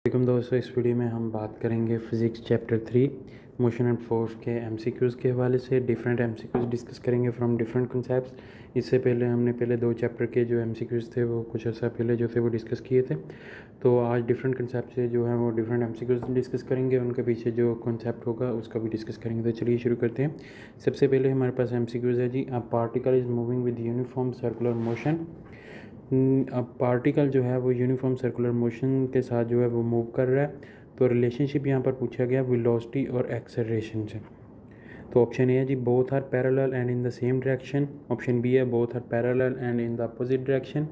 वालेकुम दोस्तों, इस वीडियो में हम बात करेंगे physics chapter 3 motion and force के एमसीक्यूज़ के हवाले से। डिफरेंट एमसीक्यूज़ डिस्कस करेंगे फ्रॉम डिफरेंट कॉन्सेप्ट्स। इससे पहले हमने पहले 2 चैप्टर के जो एमसीक्यूज़ थे वो कुछ अर्सा पहले जो थे वो डिस्कस किए थे। तो आज डिफरेंट कॉन्सेप्ट से जो है वो डिफरेंट एमसीक्यूज़ डिस्कस करेंगे, उनके पीछे जो कॉन्सेप्ट होगा उसका भी डिस्कस करेंगे। तो चलिए शुरू करते हैं। सबसे पहले हमारे पास एमसीक्यूज़ है जी, a particle is moving with uniform circular motion. अब पार्टिकल जो है वो यूनिफॉर्म सर्कुलर मोशन के साथ जो है वो मूव कर रहा है। तो रिलेशनशिप यहाँ पर पूछा गया वेलोसिटी और एक्सेलरेशन से। तो ऑप्शन ए है जी, both are parallel and in the same direction. Option B है, both are parallel and in the opposite direction.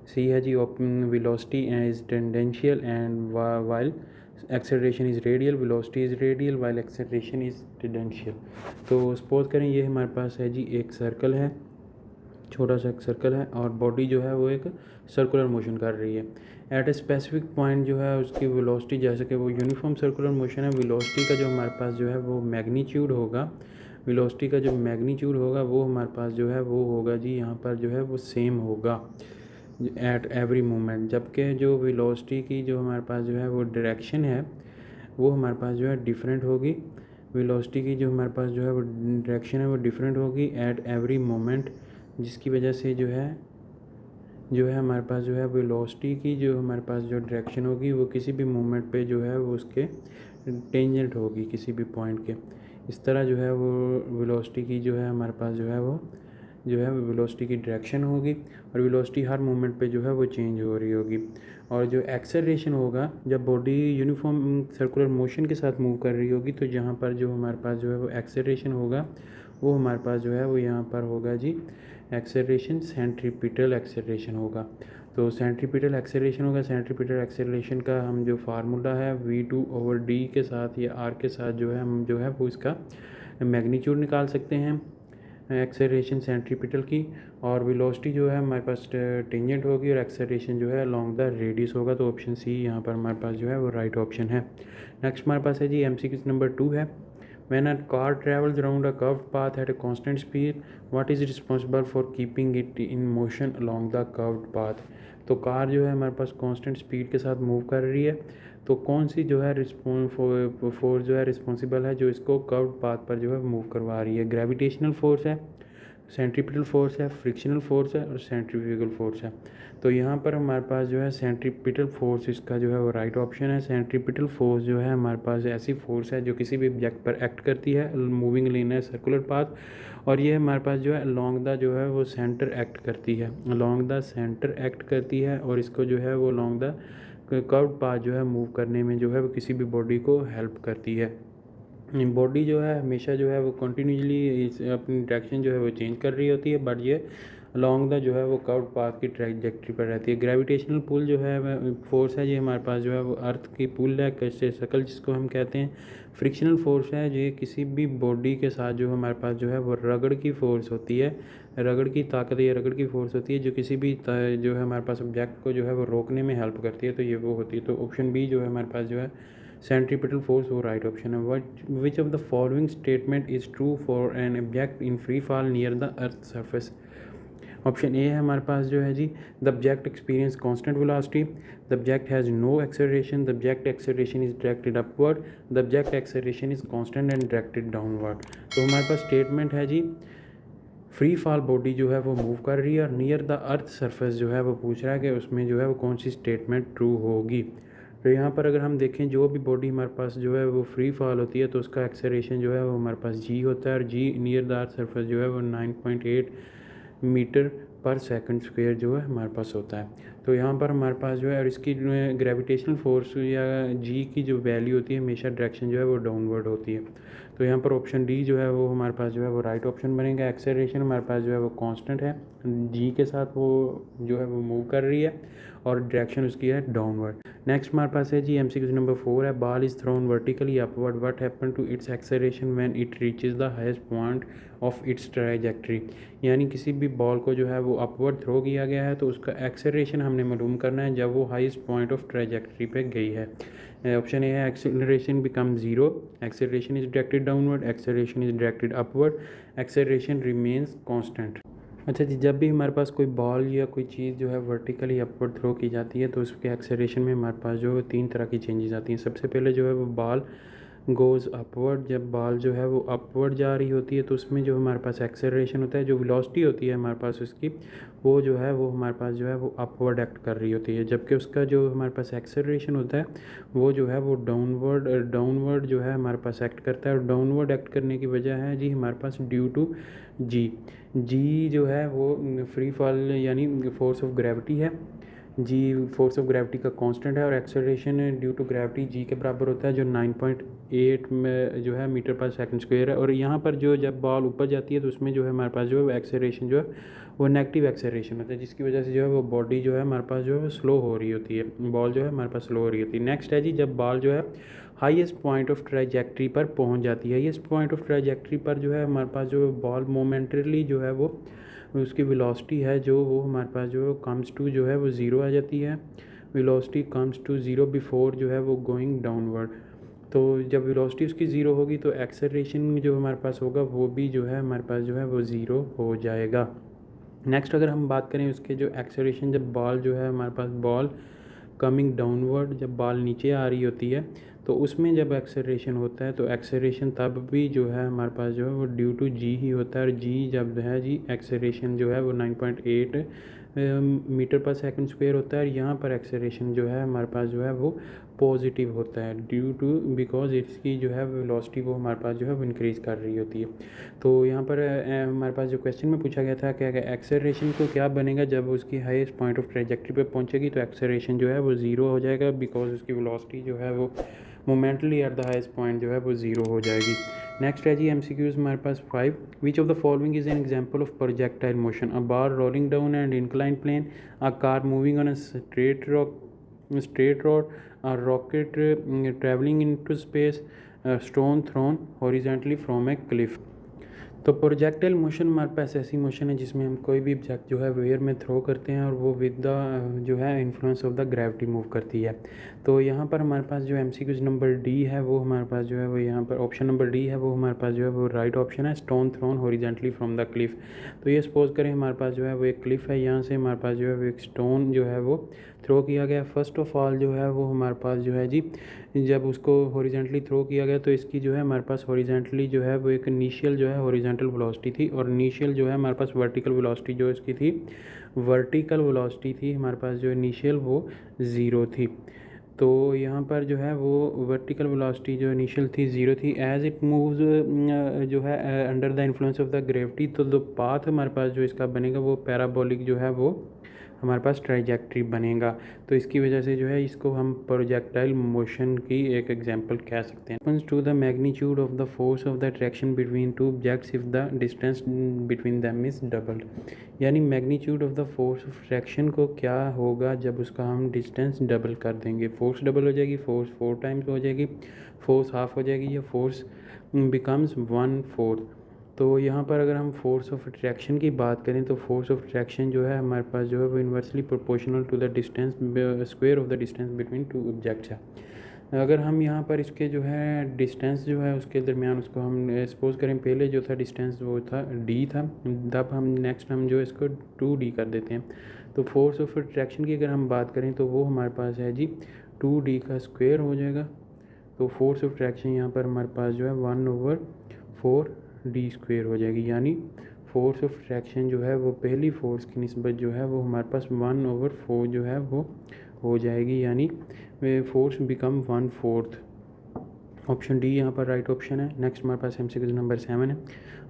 C है जी, velocity is tangential and while acceleration is radial. Velocity is radial while acceleration is tangential. तो suppose करें ये हमारे पास है जी एक circle है, छोटा सा एक सर्कल है और बॉडी जो है वो एक सर्कुलर मोशन कर रही है। एट ए स्पेसिफिक पॉइंट जो है उसकी वेलोसिटी, जैसे कि वो यूनिफॉर्म सर्कुलर मोशन है, वेलोसिटी का जो हमारे पास जो है वो मैग्नीट्यूड होगा, वेलोसिटी का जो मैग्नीट्यूड होगा वो हमारे पास जो है वो होगा जी यहाँ पर जो है वो सेम होगा एट एवरी मोमेंट। जबकि जो वेलोसिटी की जो हमारे पास जो है वो डायरेक्शन है वो हमारे पास जो है डिफरेंट होगी। वेलोसिटी की जो हमारे पास जो है वो डायरेक्शन है वो डिफरेंट होगी एट एवरी मोमेंट, जिसकी वजह से जो है हमारे पास जो है वेलोसिटी की जो हमारे पास जो डायरेक्शन होगी वो किसी भी मोमेंट पे जो है वो उसके टेंजेंट होगी किसी भी पॉइंट के। इस तरह जो है वो वेलोसिटी की जो है हमारे पास जो है वो वेलोसिटी की डायरेक्शन होगी और वेलोसिटी हर मोमेंट पे जो है वो चेंज हो रही होगी। और जो एक्सेलरेशन होगा, जब बॉडी यूनिफॉर्म सर्कुलर मोशन के साथ मूव कर रही होगी तो जहाँ पर जो हमारे पास जो है वो एक्सेलरेशन होगा वो हमारे पास जो है वो यहाँ पर होगा जी एक्सेलरेशन, सेंट्रीपिटल एक्सेलरेशन होगा। तो सेंट्रीपिटल एक्सेलरेशन होगा। सेंट्रीपिटल एक्सेलरेशन का हम जो फार्मूला है v2/d के साथ या r के साथ जो है हम जो है वो इसका मैग्नीट्यूड निकाल सकते हैं एक्सेलरेशन सेंट्रीपिटल की। और वेलोसिटी जो है हमारे पास टेंजेंट होगी और एक्सेलरेशन जो है अलोंग द रेडियस होगा। तो ऑप्शन सी यहाँ पर हमारे पास जो है वो राइट ऑप्शन है। नेक्स्ट हमारे पास है जी एमसीक्यू नंबर 2 है। When a car travels around a curved path at a constant speed, what is responsible for keeping it in motion along the curved path? तो कार जो है हमारे पास कांस्टेंट स्पीड के साथ मूव कर रही है, तो कौन सी जो है फोर्स जो है रिस्पॉन्सिबल है जो इसको कर्व्ड पाथ पर जो है मूव करवा रही है? ग्रेविटेशनल फोर्स है, सेंट्रीपिटल फोर्स है, फ्रिक्शनल फोर्स है और सेंट्रीफ्यूगल फोर्स है। तो यहाँ पर हमारे पास जो है सेंट्रीपिटल फोर्स इसका जो है वो राइट ऑप्शन है। सेंट्रीपिटल फोर्स जो है हमारे पास ऐसी फोर्स है जो किसी भी ऑब्जेक्ट पर एक्ट करती है मूविंग लीनियर सर्कुलर पाथ, और ये हमारे पास जो है अलोंग द जो है वो सेंटर एक्ट करती है, अलोंग द सेंटर एक्ट करती है और इसको जो है वो अलोंग द कर्व्ड पाथ जो है मूव करने में जो है वो किसी भी बॉडी को हेल्प करती है। बॉडी जो है हमेशा जो है वो कंटिन्यूसली अपनी डायरेक्शन जो है वो चेंज कर रही होती है, बट ये अलॉन्ग द जो है वो कर्व्ड पाथ की ट्रैजेक्टरी पर रहती है। ग्रेविटेशनल पुल जो है फोर्स है, ये हमारे पास जो है वो अर्थ की पुल है, कैसे शकल जिसको हम कहते हैं। फ्रिक्शनल फोर्स है, ये किसी भी बॉडी के साथ जो हमारे पास जो है वो रगड़ की फोर्स होती है, रगड़ की ताकत या रगड़ की फोर्स होती है जो किसी भी जो है हमारे पास ऑब्जेक्ट को जो है वो रोकने में हेल्प करती है, तो ये वो होती है। तो ऑप्शन बी जो है हमारे पास जो है सेंट्रीपिटल फोर्स वो राइट ऑप्शन है। Which of the following statement is true for an object in free fall near the earth surface? Option A है हमारे पास जो है जी, the object experience constant velocity, the object has no acceleration, the object acceleration is directed upward, the object acceleration is constant and directed downward. तो हमारे पास statement है जी, free fall body जो है वो मूव कर रही है और नियर द अर्थ सरफेस जो है वो पूछ रहा है कि उसमें जो है वो कौन सी स्टेटमेंट ट्रू होगी। तो यहाँ पर अगर हम देखें जो भी बॉडी हमारे पास जो है वो फ्री फॉल होती है तो उसका एक्सेलरेशन जो है वो हमारे पास जी होता है और जी नियर द अर्थ सरफेस जो है वो 9.8 मीटर पर सेकंड स्क्वायर जो है हमारे पास होता है। तो यहाँ पर हमारे पास जो है और इसकी ग्रेविटेशनल फोर्स या जी की जो वैल्यू होती है हमेशा डायरेक्शन जो है वो डाउनवर्ड होती है। तो यहाँ पर ऑप्शन डी जो है वो हमारे पास जो है वो राइट ऑप्शन बनेगा। एक्सेलरेशन हमारे पास जो है वो कांस्टेंट है, जी के साथ वो जो है वो मूव कर रही है और डायरेक्शन उसकी है डाउनवर्ड। नेक्स्ट हमारे पास है जी एमसीक्यू नंबर 4 है। Ball is thrown vertically upward, what happen to its acceleration when it reaches the highest point of its trajectory? यानी किसी भी बॉल को जो है वो अपवर्ड थ्रो किया गया है तो उसका एक्सेलरेशन हमने मालूम करना है जब वो हाईएस्ट पॉइंट ऑफ ट्रैजेक्टरी पे गई है। ऑप्शन ए है acceleration become zero, acceleration is directed downward, acceleration is directed upward, acceleration remains constant. अच्छा जी, जब भी हमारे पास कोई बॉल या कोई चीज़ जो है वर्टिकली अपवर्ड थ्रो की जाती है तो उसके एक्सेलरेशन में हमारे पास जो है 3 तरह की चेंजेस आती हैं। सबसे पहले जो है वो बॉल गोज़ अपवर्ड, जब बॉल जो है वो अपवर्ड जा रही होती है तो उसमें जो हमारे पास एक्सेलरेशन होता है, जो वेलोसिटी होती है हमारे पास उसकी, वो जो है वो हमारे पास जो है वो अपवर्ड एक्ट कर रही होती है। जबकि उसका जो हमारे पास एक्सेलरेशन होता है वो जो है वो डाउनवर्ड जो है हमारे पास एक्ट करता है। और डाउनवर्ड एक्ट करने की वजह है जी हमारे पास ड्यू टू जी। जी जो है वो फ्री फॉल यानी फोर्स ऑफ ग्रेविटी है। जी फोर्स ऑफ ग्रेविटी का कांस्टेंट है और acceleration due to gravity G के बराबर होता है, जो 9.8 में जो है मीटर पर सेकंड स्क्वायर है। और यहाँ पर जो जब बॉल ऊपर जाती है तो उसमें जो है हमारे पास जो है एक्सेलरेशन जो है वो नेगेटिव एक्सेलरेशन होता है, जिसकी वजह से जो है वो बॉडी जो है हमारे पास जो है वो स्लो हो रही होती है, बॉल जो है हमारे पास स्लो हो रही होती है। नेक्स्ट है जी, जब बॉल जो है हाईएस्ट पॉइंट ऑफ ट्राइजेक्ट्री पर पहुँच जाती है। हाईएस्ट पॉइंट ऑफ ट्राइजेक्ट्री पर जो है हमारे पास जो बॉल मोमेंटरली जो है वो उसकी वेलोसिटी है जो वो हमारे पास जो कम्स टू जो है वो ज़ीरो आ जाती है। Velocity comes to zero before जो है वो गोइंग डाउनवर्ड। तो जब वेलोसिटी उसकी ज़ीरो होगी तो एक्सेलरेशन जो हमारे पास होगा वो भी जो है हमारे पास जो है वो ज़ीरो हो जाएगा। नेक्स्ट अगर हम बात करें उसके जो एक्सेलरेशन, जब बॉल जो है हमारे पास बॉल कमिंग डाउनवर्ड, जब बॉल नीचे आ रही होती है तो उसमें जब एक्सेलरेशन होता है तो एक्सेलरेशन तब भी जो है हमारे पास जो है वो ड्यू टू जी ही होता है। और जी जब है जी एक्सेलरेशन जो है वो 9.8 मीटर पर सेकंड स्क्वायर होता है। और यहाँ पर एक्सेलरेशन जो है हमारे पास जो है वो पॉजिटिव होता है ड्यू टू बिकॉज इसकी जो है वेलोसिटी वो हमारे पास जो है वो इंक्रीज़ कर रही होती है। तो यहाँ पर हमारे पास जो क्वेश्चन में पूछा गया था कि एक्सेलरेशन को क्या बनेगा जब उसकी हाईएस्ट पॉइंट ऑफ ट्रैजेक्टरी पे पहुँचेगी, तो एक्सेलरेशन जो है वो ज़ीरो हो जाएगा बिकॉज उसकी वेलोसिटी जो है वो momentarily at the highest point जो है वो ज़ीरो हो जाएगी। नेक्स्ट है जी MCQs हमारे पास 5। Which of the following is an example of projectile motion? A bar rolling down and incline plane, a car moving on a straight road, a rocket traveling into space, a stone thrown horizontally from a cliff। तो projectile motion हमारे पास ऐसी motion है जिसमें हम कोई भी object जो है वेयर में थ्रो करते हैं और वो विद द जो है influence of the gravity move करती है। तो यहाँ पर हमारे पास जो MCQs नंबर डी है वो हमारे पास जो है वो यहाँ पर ऑप्शन नंबर डी है वो हमारे पास जो है वो राइट ऑप्शन है, stone thrown horizontally from the cliff. तो ये सपोज करें हमारे पास जो है वो एक क्लिफ है, यहाँ से हमारे पास जो है वो एक स्टोन जो है वो थ्रो किया गया। फर्स्ट ऑफ ऑल जो है वो हमारे पास जो है जी जब उसको हॉरिजॉन्टली थ्रो किया गया तो इसकी जो है हमारे पास हॉरिजॉन्टली जो है वो एक इनिशियल जो है हॉरिजॉन्टल वेलोसिटी थी और इनिशियल जो है हमारे पास वर्टिकल वेलोसिटी जो इसकी थी, वर्टिकल वेलोसिटी थी हमारे पास जो इनिशियल वो ज़ीरो थी। तो यहाँ पर जो है वो वर्टिकल वेलोसिटी जो इनिशियल थी ज़ीरो थी। एज इट मूव्स जो है under the influence of the gravity, तो जो पाथ हमारे पास जो इसका बनेगा वो पैराबोलिक जो है वो हमारे पास ट्राइजेक्ट्री बनेगा। तो इसकी वजह से जो है इसको हम प्रोजेक्टाइल मोशन की एक एग्जांपल कह सकते हैं। To the magnitude of the force of the attraction between two objects if the distance between them is doubled, यानी magnitude of the force of attraction को क्या होगा जब उसका हम डिस्टेंस डबल कर देंगे। फोर्स डबल हो जाएगी, फोर्स 4 टाइम्स हो जाएगी, फोर्स हाफ हो जाएगी, या फोर्स बिकम्स 1/4। तो यहाँ पर अगर हम फोर्स ऑफ अट्रैक्शन की बात करें तो फोर्स ऑफ अट्रैक्शन जो है हमारे पास जो है वो inversely proportional to the distance square of the distance between two objects है। अगर हम यहाँ पर इसके जो है डिस्टेंस जो है उसके दरमियान उसको हम सपोज करें, पहले जो था डिस्टेंस वो था d था, तब हम नेक्स्ट हम जो इसको 2d कर देते हैं। तो फोर्स ऑफ अट्रैक्शन की अगर हम बात करें तो वो हमारे पास है जी 2d का स्क्वायर हो जाएगा। तो फोर्स ऑफ अट्रैक्शन यहाँ पर हमारे पास जो है 1/4d स्क्वायर हो जाएगी, यानी फोर्स ऑफ अट्रैक्शन जो है वो पहली फोर्स की निस्बत जो है वो हमारे पास 1/4 जो है वो हो जाएगी, यानी फोर्स बिकम 1/4। ऑप्शन डी यहाँ पर राइट ऑप्शन है। नेक्स्ट हमारे पास MCQ नंबर 7 है।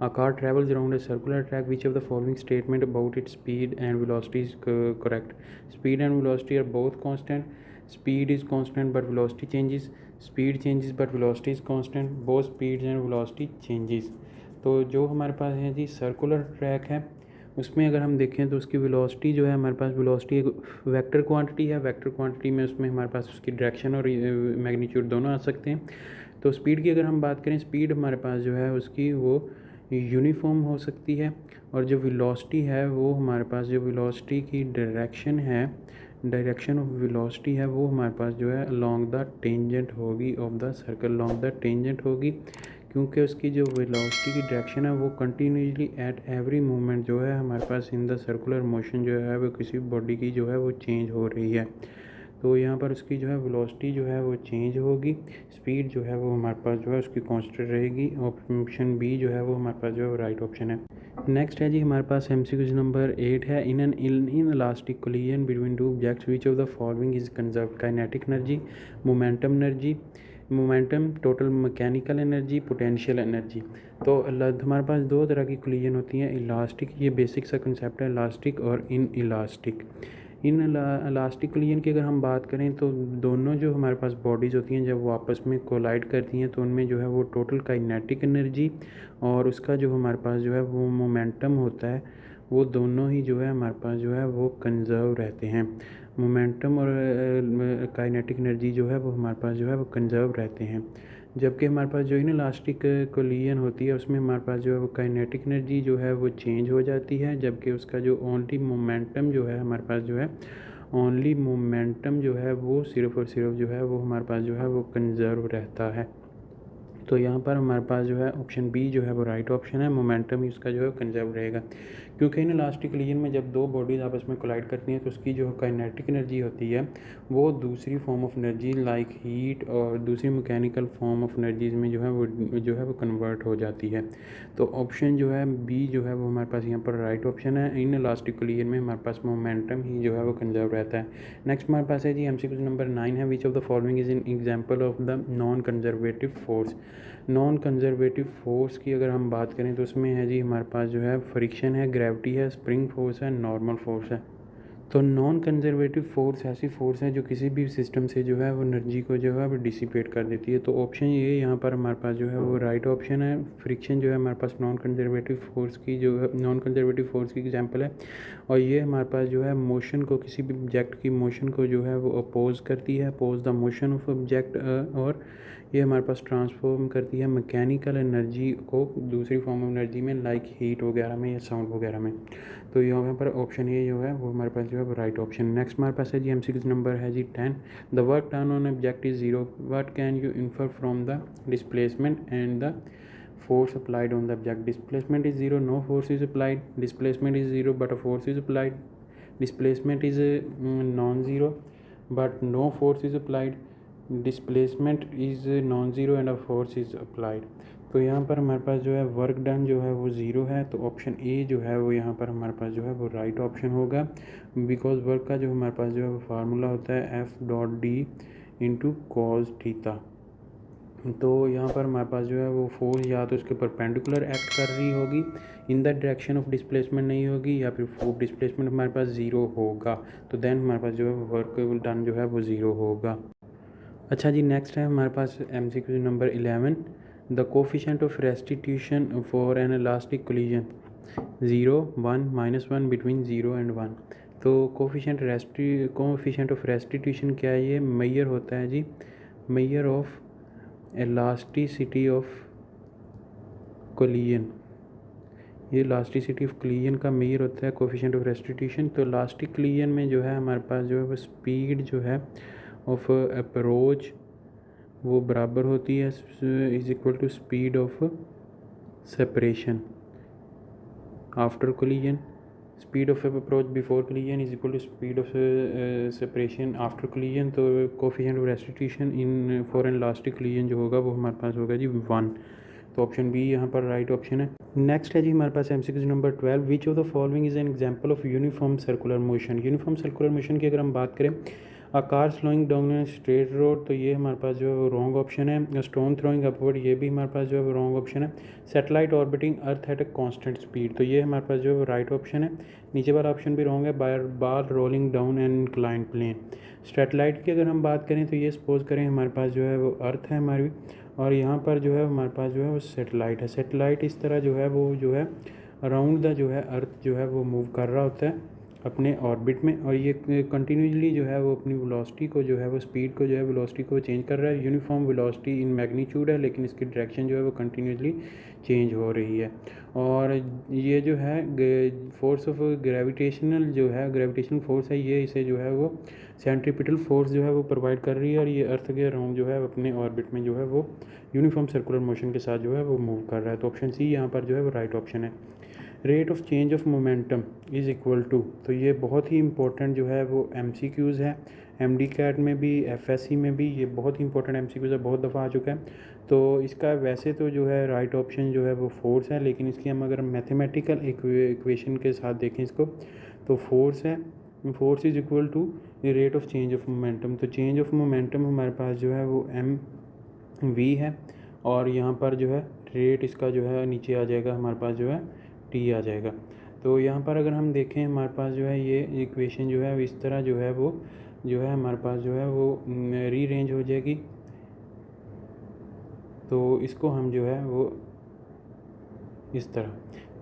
A car travels around a circular track, which of the following statement about its speed and velocity is correct? Speed and velocity are both constant, speed is constant but velocity changes, speed changes but velocity is constant, both speed and velocity changes. तो जो हमारे पास है जी circular track है उसमें अगर हम देखें तो उसकी वेलोसिटी जो है हमारे पास वेलोसिटी एक वेक्टर क्वांटिटी है, वेक्टर क्वांटिटी में उसमें हमारे पास उसकी डायरेक्शन और मैग्नीट्यूड दोनों आ सकते हैं। तो स्पीड की अगर हम बात करें, स्पीड हमारे पास जो है उसकी वो यूनिफॉर्म हो सकती है, और जो वेलोसिटी है वो हमारे पास जो वेलोसिटी की डायरेक्शन है, डायरेक्शन ऑफ वेलोसिटी है वो हमारे पास जो है अलोंग द टेंजेंट होगी of the circle, along the tangent होगी। क्योंकि उसकी जो वेलोसिटी की डायरेक्शन है वो कंटिन्यूसली एट एवरी मोमेंट जो है हमारे पास इन द सर्कुलर मोशन जो है वो किसी बॉडी की जो है वो चेंज हो रही है। तो यहाँ पर उसकी जो है वेलोसिटी जो है वो चेंज होगी, स्पीड जो है वो हमारे पास जो है उसकी कांस्टेंट रहेगी। ऑप्शन बी जो है वो हमारे पास जो है वो राइट ऑप्शन है। नेक्स्ट है जी हमारे पास MCQ नंबर 8 है। In an elastic collision between two objects which of the following is conserve kinetic energy, momentum, total mechanical energy, potential energy. तो हमारे पास दो तरह की कोलिजन होती हैं, इलास्टिक, ये बेसिक सा कंसेप्ट है इलास्टिक, और in elastic. In elastic collision की अगर हम बात करें तो दोनों जो हमारे पास बॉडीज़ होती हैं जब वो आपस में कोलाइड करती हैं तो उनमें जो है वो टोटल काइनेटिक एनर्जी और उसका जो हमारे पास जो है वो मोमेंटम होता है, वो दोनों ही जो है हमारे पास जो है वो कंजर्व रहते हैं। मोमेंटम और काइनेटिक एनर्जी जो है वो हमारे पास जो है वो कंजर्व रहते हैं। जबकि हमारे पास जो इलास्टिक कोलिजन होती है उसमें हमारे पास जो है वो काइनेटिक एनर्जी जो है वो चेंज हो जाती है, जबकि उसका जो ओनली मोमेंटम जो है हमारे पास जो है ओनली मोमेंटम जो है वो सिर्फ और सिर्फ जो है वो हमारे पास जो है वो कंजर्व रहता है। तो यहाँ पर हमारे पास जो है ऑप्शन बी जो है वो राइट ऑप्शन है, मोमेंटम ही उसका जो है कंजर्व रहेगा। क्योंकि इन इलास्टिक कोलिजन में जब दो बॉडीज़ आपस में कोलाइड करती हैं तो उसकी जो काइनेटिक एनर्जी होती है वो दूसरी form of energy like heat और दूसरी मैकेनिकल फॉर्म ऑफ एनर्जीज में जो है वो कन्वर्ट हो जाती है। तो ऑप्शन जो है बी जो है वो हमारे पास यहाँ पर राइट ऑप्शन है। इन इलास्टिक कोलिजन में हमारे पास मोमेंटम ही जो है वो कंजर्व रहता है। नेक्स्ट हमारे पास है जी MCQ नंबर 9 है। Which of the following is an example of the non conservative force. Non conservative force की अगर हम बात करें तो उसमें है जी हमारे पास जो है फ्रिक्शन है, ग्रेविटी है, स्प्रिंग फोर्स है, नॉर्मल फोर्स है। तो नॉन कंजर्वेटिव फोर्स ऐसी फोर्स है जो किसी भी सिस्टम से जो है वो एनर्जी को जो है वो डिसिपेट कर देती है। तो ऑप्शन ये यहाँ पर हमारे पास जो है वो राइट ऑप्शन है। फ्रिक्शन जो है हमारे पास नॉन कंजर्वेटिव फोर्स की जो है नॉन कंजर्वेटिव फोर्स की एग्जांपल है, और ये हमारे पास जो है मोशन को, किसी भी ऑब्जेक्ट की मोशन को जो है वो अपोज करती है, oppose the motion of object, और ये हमारे पास ट्रांसफॉर्म करती है मैकेनिकल एनर्जी को दूसरी फॉर्म ऑफ एनर्जी में, लाइक हीट वगैरह में या साउंड वगैरह में। तो यहाँ पर ऑप्शन ये जो है वो हमारे पास जो है वो राइट ऑप्शन। नेक्स्ट हमारे पास है जी MCQ नंबर है जी 10। The work done on object is zero, what can you infer from the displacement and the force applied on the object? Displacement is zero, no force is applied. Displacement is zero but a force is applied. Displacement is non-zero but no force is applied. Displacement is non-zero and a force is applied. तो यहाँ पर हमारे पास जो है work done जो है वो ज़ीरो है, तो ऑप्शन ए जो है वो यहाँ पर हमारे पास जो है वो राइट ऑप्शन होगा। बिकॉज वर्क का जो हमारे पास जो है वो फार्मूला होता है F.D इंटू कॉस थीटा। तो यहाँ पर हमारे पास जो है वो फोर्स या तो उसके परपेंडिकुलर एक्ट कर रही होगी, in the direction of displacement नहीं होगी, या फिर डिस्प्लेसमेंट हमारे पास ज़ीरो होगा, तो देन हमारे पास जो है वर्क डन जो है वो ज़ीरो होगा। अच्छा जी, नेक्स्ट है हमारे पास MCQ number 11। The coefficient of restitution for an elastic collision 0, 1, -1 between 0 and 1। तो कोफिशिएंट ऑफ रेस्टिट्यूशन क्या है? ये मेजर होता है जी, measure of elasticity of collision. ये इलास्टिसिटी ऑफ कोलिजन का मेजर होता है कोफिशिएंट ऑफ रेस्टिट्यूशन। तो इलास्टिक कोलिजन में जो है हमारे पास जो है वो स्पीड जो है ऑफ अप्रोच वो बराबर होती है is equal to speed of separation after collision. Speed of approach before collision is equal to speed of separation after collision. तो coefficient of restitution in for an elastic collision जो होगा वो हमारे पास होगा जी 1। तो ऑप्शन बी यहाँ पर right option है। नेक्स्ट है जी हमारे पास MCQ number 12। Which of the following is an example of uniform circular motion. Uniform circular motion की अगर हम बात करें, a car slowing down on straight road, तो ये हमारे पास जो है वो रॉन्ग ऑप्शन है। स्टोन थ्रोइंग अपवर्ड, ये भी हमारे पास जो है वो रॉन्ग ऑप्शन है। Satellite orbiting earth at a constant speed, तो ये हमारे पास जो है वो राइट ऑप्शन है। नीचे वाला ऑप्शन भी रॉन्ग है। Bar rolling down an inclined plane. Satellite की अगर हम बात करें तो ये सपोज करें हमारे पास जो है वो अर्थ है हमारी, और यहाँ पर जो है हमारे पास जो है वो सैटेलाइट है। सैटेलाइट इस तरह जो है वो जो है अराउंड द जो है अर्थ जो है वो मूव कर रहा होता है, अपने ऑर्बिट में, और ये कंटिन्यूसली जो है वो अपनी वेलोसिटी को जो है वो स्पीड को जो है वेलोसिटी को चेंज कर रहा है। यूनिफॉर्म वेलोसिटी इन मैग्नीट्यूड है, लेकिन इसकी डायरेक्शन जो है वो कंटिन्यूसली चेंज हो रही है। और ये जो है फोर्स ऑफ ग्रेविटेशनल जो है ग्रेविटेशनल फोर्स है, ये इसे जो है वो सेंट्रीपिटल फोर्स जो है वो प्रोवाइड कर रही है, और ये अर्थ के अराउंड जो है अपने ऑर्बिट में जो है वो यूनिफॉर्म सर्कुलर मोशन के साथ जो है वो मूव कर रहा है। तो ऑप्शन सी यहाँ पर जो है वो राइट ऑप्शन है। Rate of change of momentum is equal to, तो ये बहुत ही इंपॉर्टेंट जो है वो MCQs है, MD कैट में भी FSC में भी ये बहुत ही इंपॉर्टेंट MCQs है, बहुत दफ़ा आ चुका है। तो इसका वैसे तो जो है राइट ऑप्शन जो है वो फोर्स है, लेकिन इसकी हम अगर मैथमेटिकल इक्वेशन के साथ देखें इसको, तो फोर्स है, force is equal to rate of change of momentum. तो चेंज ऑफ मोमेंटम हमारे पास जो है वो MV है, और यहाँ पर जो है रेट इसका जो है नीचे आ जाएगा हमारे पास जो है T आ जाएगा। तो यहाँ पर अगर हम देखें हमारे पास जो है ये इक्वेशन जो है इस तरह जो है वो जो है हमारे पास जो है वो रीअरेंज हो जाएगी। तो इसको हम जो है वो इस तरह,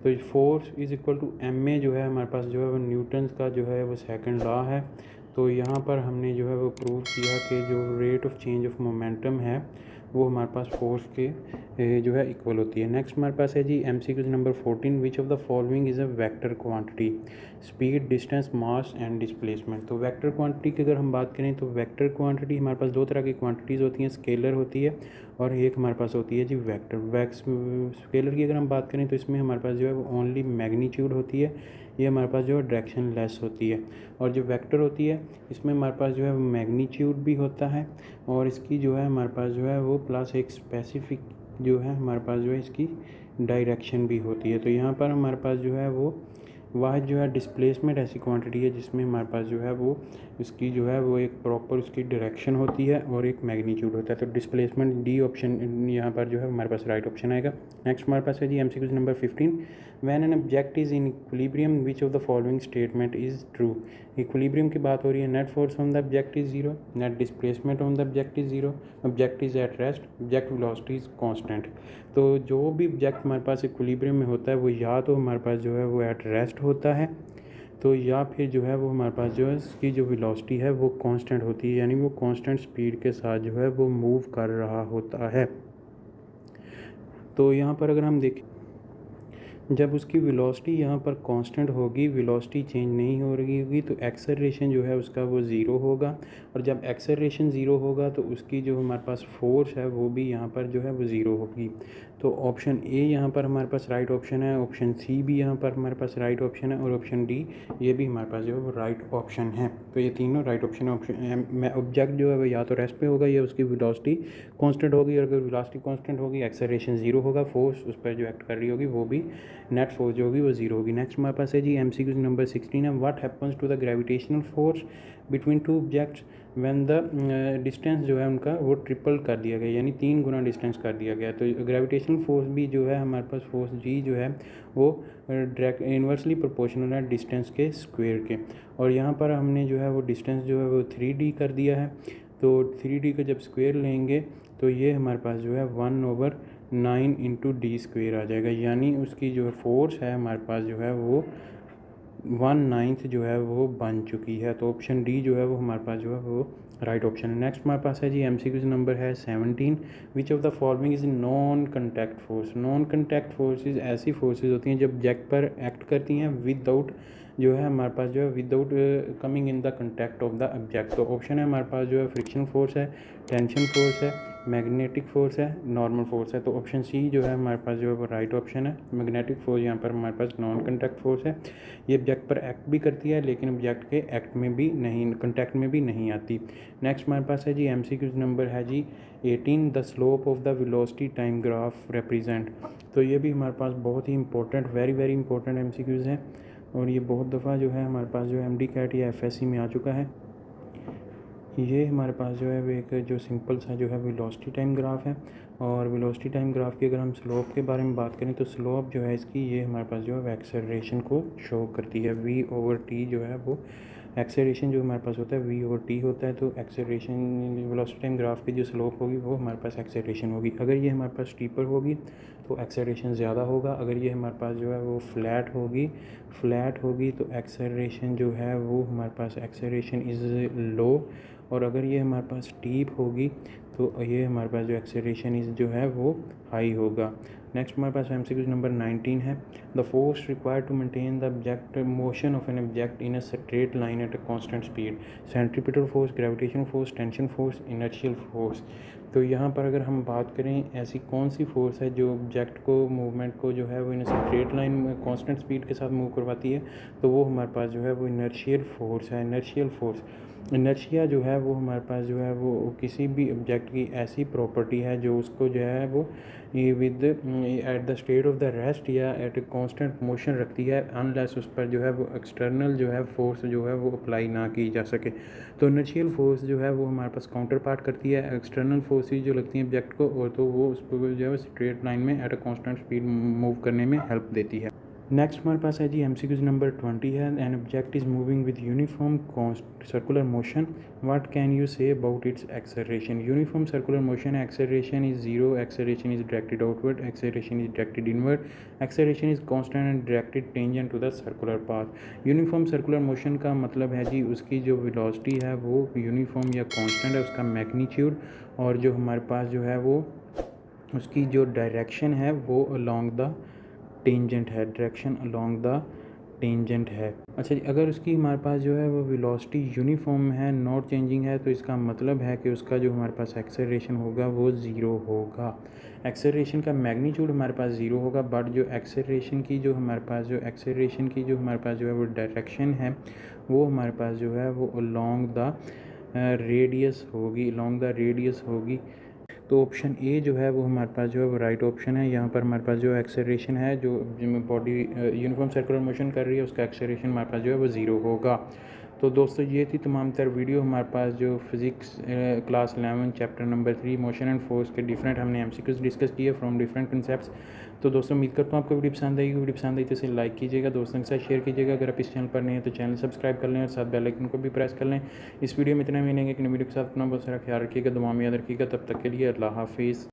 तो force is equal to MA जो है हमारे पास जो है वो न्यूटन्स का जो है वो सेकंड लॉ है। तो यहाँ पर हमने जो है वो प्रूव किया कि जो rate of change of momentum है वो हमारे पास फोर्स के जो है इक्वल होती है। नेक्स्ट हमारे पास है जी MCQ number 14, which of the following is a vector quantity, speed, distance, mass and displacement. तो वेक्टर क्वांटिटी की अगर हम बात करें तो वेक्टर क्वांटिटी हमारे पास दो तरह की क्वांटिटीज़ होती हैं, स्केलर होती है और एक हमारे पास होती है जी वेक्टर। स्केलर की अगर हम बात करें तो इसमें हमारे पास जो है वो ओनली मैग्नीट्यूड होती है, ये हमारे पास जो है डायरेक्शन लेस होती है। और जो वेक्टर होती है इसमें हमारे पास जो है मैग्नीट्यूड भी होता है, और इसकी जो है हमारे पास जो है वो प्लस एक स्पेसिफिक जो है हमारे पास जो है इसकी डायरेक्शन भी होती है। तो यहाँ पर हमारे पास जो है वो वाहद जो है डिस्प्लेसमेंट ऐसी क्वांटिटी है जिसमें हमारे पास जो है वो इसकी जो है वो एक प्रॉपर उसकी डायरेक्शन होती है और एक मैग्नीट्यूड होता है। तो डिस्प्लेसमेंट डी ऑप्शन यहाँ पर जो है हमारे पास राइट ऑप्शन आएगा। नेक्स्ट हमारे पास है जी MCQ number 15, when an object is in equilibrium which of the following statement is true. Equilibrium की बात हो रही है, net force on the object is zero, net displacement on the object is zero, object is at rest, object velocity is constant. तो जो भी object हमारे पास equilibrium में होता है वो या तो हमारे पास जो है वो एट रेस्ट होता है, तो या फिर जो है वो हमारे पास जो है इसकी जो वेलोसिटी है वो कांस्टेंट होती है, यानी वो कांस्टेंट स्पीड के साथ जो है वो मूव कर रहा होता है। तो यहाँ पर अगर हम देखें जब उसकी वेलोसिटी यहाँ पर कांस्टेंट होगी, वेलोसिटी चेंज नहीं हो रही होगी, तो एक्सेलरेशन जो है उसका वो ज़ीरो होगा, और जब एक्सेलरेशन ज़ीरो होगा तो उसकी जो हमारे पास फोर्स है वो भी यहाँ पर जो है वो ज़ीरो होगी। तो ऑप्शन ए यहाँ पर हमारे पास राइट ऑप्शन है, ऑप्शन सी भी यहाँ पर हमारे पास राइट ऑप्शन है, और ऑप्शन डी ये भी हमारे पास जो है वो राइट ऑप्शन है। तो ये तीनों राइट ऑप्शन है। ऑप्शन ऑब्जेक्ट जो है वो या तो रेस्ट पे होगा या उसकी वेलोसिटी कांस्टेंट होगी, और अगर वेलोसिटी कांस्टेंट होगी एक्सेलरेशन ज़ीरो होगा, फोर्स उस पर जो एक्ट कर रही होगी वो भी नेट फोर्स जो होगी वो ज़ीरो होगी। नेक्स्ट हमारे पास है जी MCQ नंबर 16 है, what happens to the gravitational force between two objects when the distance जो है उनका वो ट्रिपल कर दिया गया, यानी 3 गुना डिस्टेंस कर दिया गया। तो ग्रेविटेशनल फोर्स भी जो है हमारे पास फोर्स G जो है वो डायरेक्ट इन्वर्सली प्रोपोर्शनल है डिस्टेंस के स्क्वायर के, और यहाँ पर हमने जो है वो डिस्टेंस जो है वो 3D कर दिया है। तो 3D का जब स्क्वायर लेंगे तो ये हमारे पास जो है 1/9 इंटू डी स्क्वायर आ जाएगा, यानी उसकी जो है फोर्स है हमारे पास जो है वो 1/9 जो है वो बन चुकी है। तो ऑप्शन डी जो है वो हमारे पास जो है वो राइट ऑप्शन है। नेक्स्ट हमारे पास है जी MCQ नंबर है 17, विच of the following is non contact force. Non contact forces ऐसी फोर्सेज होती हैं जब ऑब्जेक्ट पर एक्ट करती हैं विदाउट जो है हमारे पास जो है without coming in the contact of the object. तो ऑप्शन है हमारे पास जो है फ्रिक्शन फोर्स है, टेंशन फोर्स है, मैग्नेटिक फोर्स है, नॉर्मल फोर्स है। तो ऑप्शन सी जो है हमारे पास जो है वो राइट ऑप्शन है। मैग्नेटिक फोर्स यहाँ पर हमारे पास नॉन कंटैक्ट फोर्स है, ये ऑब्जेक्ट पर एक्ट भी करती है लेकिन ऑब्जेक्ट के एक्ट में भी नहीं, कंटैक्ट में भी नहीं आती। नेक्स्ट हमारे पास है जी MCQ नंबर है जी 18, the slope of the velocity time graph represent. तो ये भी हमारे पास बहुत ही इंपॉर्टेंट वेरी इंपॉर्टेंट MCQs हैं, और ये बहुत दफ़ा जो है हमारे पास जो MD कैट या FSC में आ चुका है। ये हमारे पास जो है वो एक जो सिंपल सा जो है वेलोसिटी टाइम ग्राफ है, और वेलोसिटी टाइम ग्राफ की अगर हम स्लोप के बारे में बात करें तो स्लोप जो है इसकी ये हमारे पास जो है एक्सेलरेशन को शो करती है, V/T जो है वो एक्सेलरेशन जो हमारे पास होता है v/t होता है, तो एक्सेलरेशन वेलोसिटी टाइम ग्राफ की जो स्लोप होगी वो हमारे पास एक्सेलरेशन होगी। अगर ये हमारे पास स्टीपर होगी तो एक्सेलरेशन ज़्यादा होगा, अगर ये हमारे पास जो है वो फ्लैट होगी तो एक्सेलरेशन जो है वो हमारे पास एक्सेलरेशन इज़ लो, और अगर ये हमारे पास स्टीप होगी तो ये हमारे पास जो एक्सेलरेशन इज़ जो है वो हाई होगा। नेक्स्ट हमारे पास MCQ नंबर 19 है। The force required to maintain the object motion of an object in a straight line at a constant speed, centripetal force, gravitational force, tension force, inertial force. तो यहाँ पर अगर हम बात करें ऐसी कौन सी फोर्स है जो ऑब्जेक्ट को मूवमेंट को जो है वो इन स्ट्रेट लाइन में कांस्टेंट स्पीड के साथ मूव करवाती है, तो वो हमारे पास जो है वो इनर्शियल फोर्स है। इनर्शियल फोर्स, इनर्शिया जो है वो हमारे पास जो है वो किसी भी ऑब्जेक्ट की ऐसी प्रॉपर्टी है जो उसको जो है वो with at the state of the rest या एट ए कांस्टेंट मोशन रखती है, अनलेस उस पर जो है वो एक्सटर्नल जो है फोर्स जो है वो अप्लाई ना की जा सके। तो इनर्शियल फोर्स जो है वो हमारे पास काउंटर पार्ट करती है एक्सटर्नल फोर्सेज जो लगती हैं ऑब्जेक्ट को, और तो वो उसको जो है स्ट्रेट लाइन में eight a constant speed move करने में हेल्प देती है। नेक्स्ट हमारे पास है जी MCQ नंबर 20 है। An object is moving with uniform circular motion, what can you say about its acceleration. Uniform circular motion है, acceleration is zero, acceleration is directed outward, acceleration is directed inward, acceleration is constant and directed tangent to the circular path. Uniform circular motion का मतलब है जी उसकी जो velocity है वो uniform या constant है, उसका मैग्नीट्यूड, और जो हमारे पास जो है वो उसकी जो डायरेक्शन है वो अलोंग द टेंजेंट है, डायरेक्शन अलोंग द टेंजेंट है। अच्छा जी, अगर उसकी हमारे पास जो है वो वेलोसिटी यूनिफॉर्म है, नॉट चेंजिंग है, तो इसका मतलब है कि उसका जो हमारे पास एक्सेलरेशन होगा वो ज़ीरो होगा। एक्सेलरेशन का मैग्नीट्यूड हमारे पास ज़ीरो होगा, बट जो एक्सेलरेशन की जो हमारे पास जो है वो डायरेक्शन है वो हमारे पास जो है वो अलोंग द रेडियस होगी। तो ऑप्शन ए जो है वो हमारे पास जो है वो राइट ऑप्शन है। यहाँ पर हमारे पास जो एक्सेलरेशन है जो बॉडी यूनिफॉर्म सर्कुलर मोशन कर रही है उसका एक्सेलरेशन हमारे पास जो है वो ज़ीरो होगा। तो दोस्तों ये थी तमाम तर वीडियो हमारे पास जो physics class 11 chapter number 3 motion and force के डिफरेंट हमने MCQs डिस्कस किए फ्रॉम डिफरेंट कंसेप्ट्स। तो दोस्तों उम्मीद करता हूँ आपको वीडियो पसंद आएगी। वीडियो पसंद आई तो इसे लाइक कीजिएगा, दोस्तों के साथ शेयर कीजिएगा। अगर आप इस चैनल पर नहीं है तो चैनल सब्सक्राइब कर लें और साथ बेल आइकन को भी प्रेस कर लें। इस वीडियो में इतना मिलेंगे कि वीडियो के साथ अपना बहुत सारा ख्याल रखिएगा, दुआ में याद रखिएगा। तब तक के लिए अल्लाह हाफिज़।